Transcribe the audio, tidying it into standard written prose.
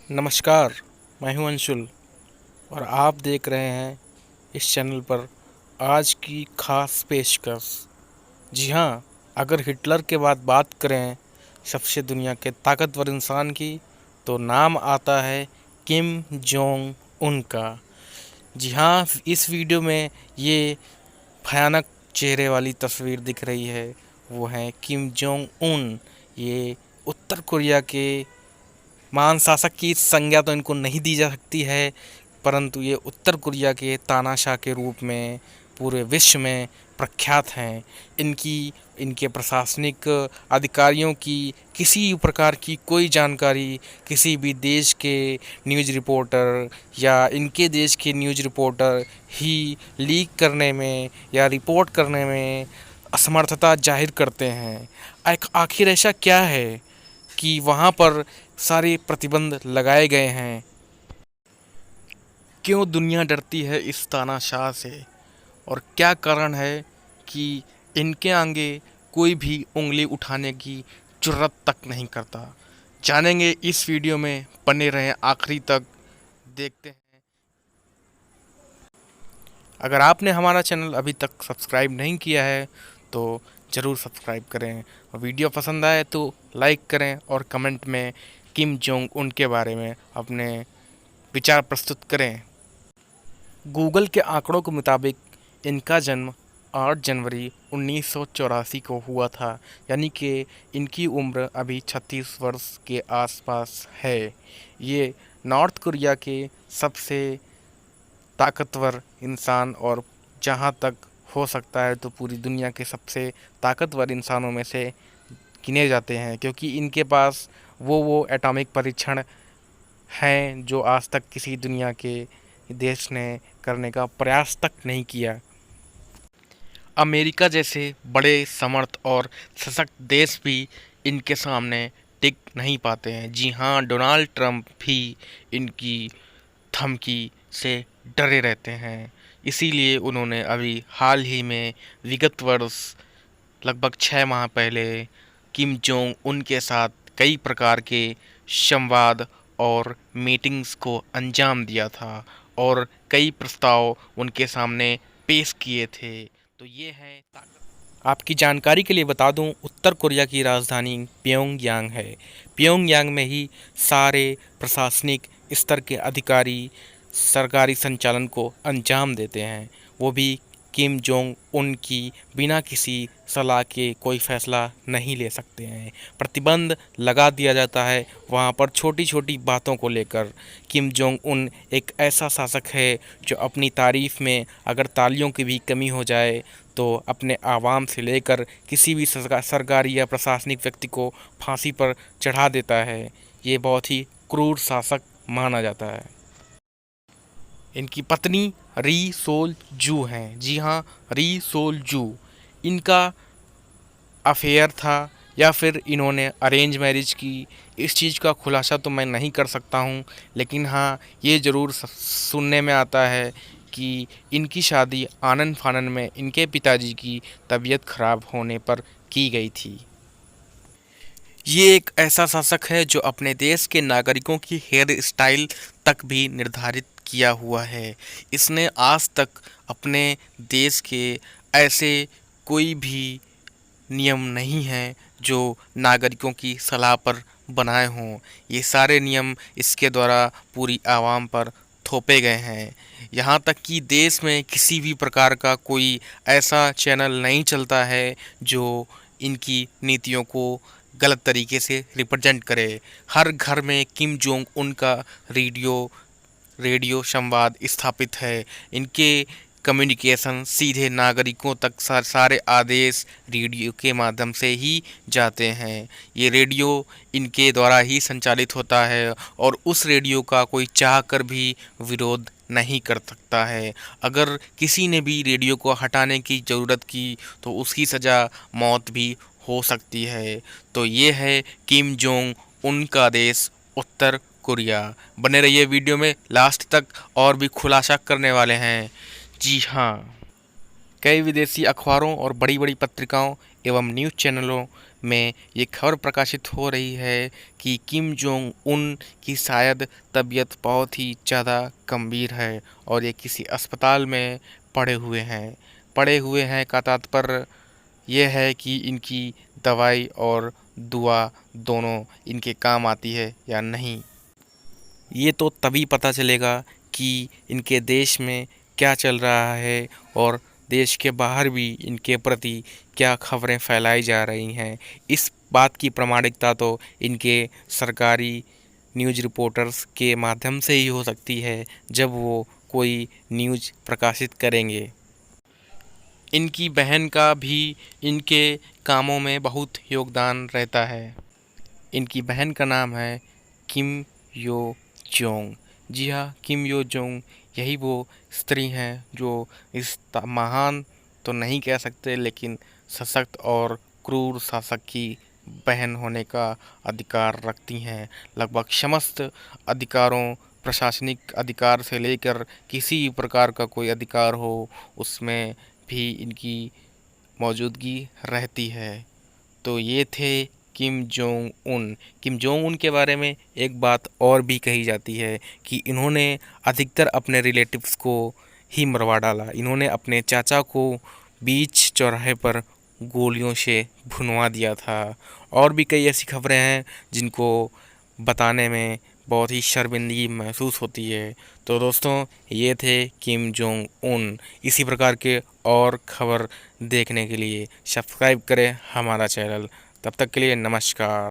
नमस्कार, मैं हूं अंशुल और आप देख रहे हैं इस चैनल पर आज की खास पेशकश। जी हाँ, अगर हिटलर के बाद बात करें सबसे दुनिया के ताकतवर इंसान की, तो नाम आता है किम जोंग उन का। जी हाँ, इस वीडियो में ये भयानक चेहरे वाली तस्वीर दिख रही है, वो है किम जोंग उन। ये उत्तर कोरिया के महान शासक की संज्ञा तो इनको नहीं दी जा सकती है, परंतु ये उत्तर कोरिया के तानाशाह के रूप में पूरे विश्व में प्रख्यात हैं। इनके प्रशासनिक अधिकारियों की किसी भी प्रकार की कोई जानकारी किसी भी देश के न्यूज़ रिपोर्टर या इनके देश के न्यूज़ रिपोर्टर ही लीक करने में या रिपोर्ट करने में असमर्थता जाहिर करते हैं। आखिर ऐसा क्या है कि वहाँ पर सारे प्रतिबंध लगाए गए हैं? क्यों दुनिया डरती है इस तानाशाह से, और क्या कारण है कि इनके आगे कोई भी उंगली उठाने की जुर्रत तक नहीं करता? जानेंगे इस वीडियो में, बने रहें आखिरी तक। देखते हैं। अगर आपने हमारा चैनल अभी तक सब्सक्राइब नहीं किया है तो ज़रूर सब्सक्राइब करें, और वीडियो पसंद आए तो लाइक करें और कमेंट में किम जोंग उन के बारे में अपने विचार प्रस्तुत करें। गूगल के आंकड़ों के मुताबिक इनका जन्म 8 जनवरी 1984 को हुआ था, यानी कि इनकी उम्र अभी 36 वर्ष के आसपास है। ये नॉर्थ कोरिया के सबसे ताकतवर इंसान, और जहाँ तक हो सकता है तो पूरी दुनिया के सबसे ताकतवर इंसानों में से गिने जाते हैं, क्योंकि इनके पास वो एटॉमिक परीक्षण हैं जो आज तक किसी दुनिया के देश ने करने का प्रयास तक नहीं किया। अमेरिका जैसे बड़े समर्थ और सशक्त देश भी इनके सामने टिक नहीं पाते हैं। जी हाँ, डोनाल्ड ट्रंप भी इनकी धमकी से डरे रहते हैं। इसीलिए उन्होंने अभी हाल ही में विगत वर्ष लगभग 6 माह पहले किम जोंग उन के साथ कई प्रकार के संवाद और मीटिंग्स को अंजाम दिया था और कई प्रस्ताव उनके सामने पेश किए थे। तो ये है आपकी जानकारी के लिए बता दूं, उत्तर कोरिया की राजधानी प्योंगयांग है। प्योंगयांग में ही सारे प्रशासनिक स्तर के अधिकारी सरकारी संचालन को अंजाम देते हैं। वो भी किम जोंग उन की बिना किसी सलाह के कोई फैसला नहीं ले सकते हैं। प्रतिबंध लगा दिया जाता है वहाँ पर छोटी छोटी बातों को लेकर। किम जोंग उन एक ऐसा शासक है जो अपनी तारीफ में अगर तालियों की भी कमी हो जाए तो अपने आवाम से लेकर किसी भी सरकारी या प्रशासनिक व्यक्ति को फांसी पर चढ़ा देता है। ये बहुत ही क्रूर शासक माना जाता है। इनकी पत्नी री सोल जू हैं। जी हाँ, री सोल जू। इनका अफेयर था या फिर इन्होंने अरेंज मैरिज की, इस चीज़ का खुलासा तो मैं नहीं कर सकता हूँ, लेकिन हाँ ये ज़रूर सुनने में आता है कि इनकी शादी आनन फानन में इनके पिताजी की तबीयत खराब होने पर की गई थी। ये एक ऐसा शासक है जो अपने देश के नागरिकों की हेयर स्टाइल तक भी निर्धारित किया हुआ है। इसने आज तक अपने देश के ऐसे कोई भी नियम नहीं हैं जो नागरिकों की सलाह पर बनाए हों। ये सारे नियम इसके द्वारा पूरी आवाम पर थोपे गए हैं। यहाँ तक कि देश में किसी भी प्रकार का कोई ऐसा चैनल नहीं चलता है जो इनकी नीतियों को गलत तरीके से रिप्रेजेंट करे। हर घर में किम जोंग उन का रेडियो संवाद स्थापित है। इनके कम्युनिकेशन सीधे नागरिकों तक सारे आदेश रेडियो के माध्यम से ही जाते हैं। ये रेडियो इनके द्वारा ही संचालित होता है और उस रेडियो का कोई चाह कर भी विरोध नहीं कर सकता है। अगर किसी ने भी रेडियो को हटाने की ज़रूरत की तो उसकी सज़ा मौत भी हो सकती है। तो ये है किम जोंग उन का देश उत्तर कोरिया। बने रहिए वीडियो में लास्ट तक, और भी खुलासा करने वाले हैं। जी हाँ, कई विदेशी अखबारों और बड़ी बड़ी पत्रिकाओं एवं न्यूज़ चैनलों में ये खबर प्रकाशित हो रही है कि किम जोंग उन की शायद तबीयत बहुत ही ज़्यादा गंभीर है और ये किसी अस्पताल में पड़े हुए हैं। पड़े हुए हैं का तात्पर्य ये है कि इनकी दवाई और दुआ दोनों इनके काम आती है या नहीं। ये तो तभी पता चलेगा कि इनके देश में क्या चल रहा है और देश के बाहर भी इनके प्रति क्या खबरें फैलाई जा रही हैं। इस बात की प्रामाणिकता तो इनके सरकारी न्यूज़ रिपोर्टर्स के माध्यम से ही हो सकती है जब वो कोई न्यूज़ प्रकाशित करेंगे। इनकी बहन का भी इनके कामों में बहुत योगदान रहता है। इनकी बहन का नाम है किम यो जोंग। जी हाँ, किम यो जोंग यही वो स्त्री हैं जो इस महान तो नहीं कह सकते लेकिन सशक्त और क्रूर शासक की बहन होने का अधिकार रखती हैं। लगभग समस्त अधिकारों, प्रशासनिक अधिकार से लेकर किसी भी प्रकार का कोई अधिकार हो उसमें भी इनकी मौजूदगी रहती है। तो ये थे Kim Jong Un. Kim Jong Un के बारे में एक बात और भी कही जाती है कि इन्होंने अधिकतर अपने रिलेटिव्स को ही मरवा डाला। इन्होंने अपने चाचा को बीच चौराहे पर गोलियों से भुनवा दिया था। और भी कई ऐसी खबरें हैं जिनको बताने में बहुत ही शर्मिंदगी महसूस होती है। तो दोस्तों, ये थे किम जोंग उन। इसी प्रकार के और खबर देखने के लिए सब्सक्राइब करें हमारा चैनल। तब तक के लिए नमस्कार।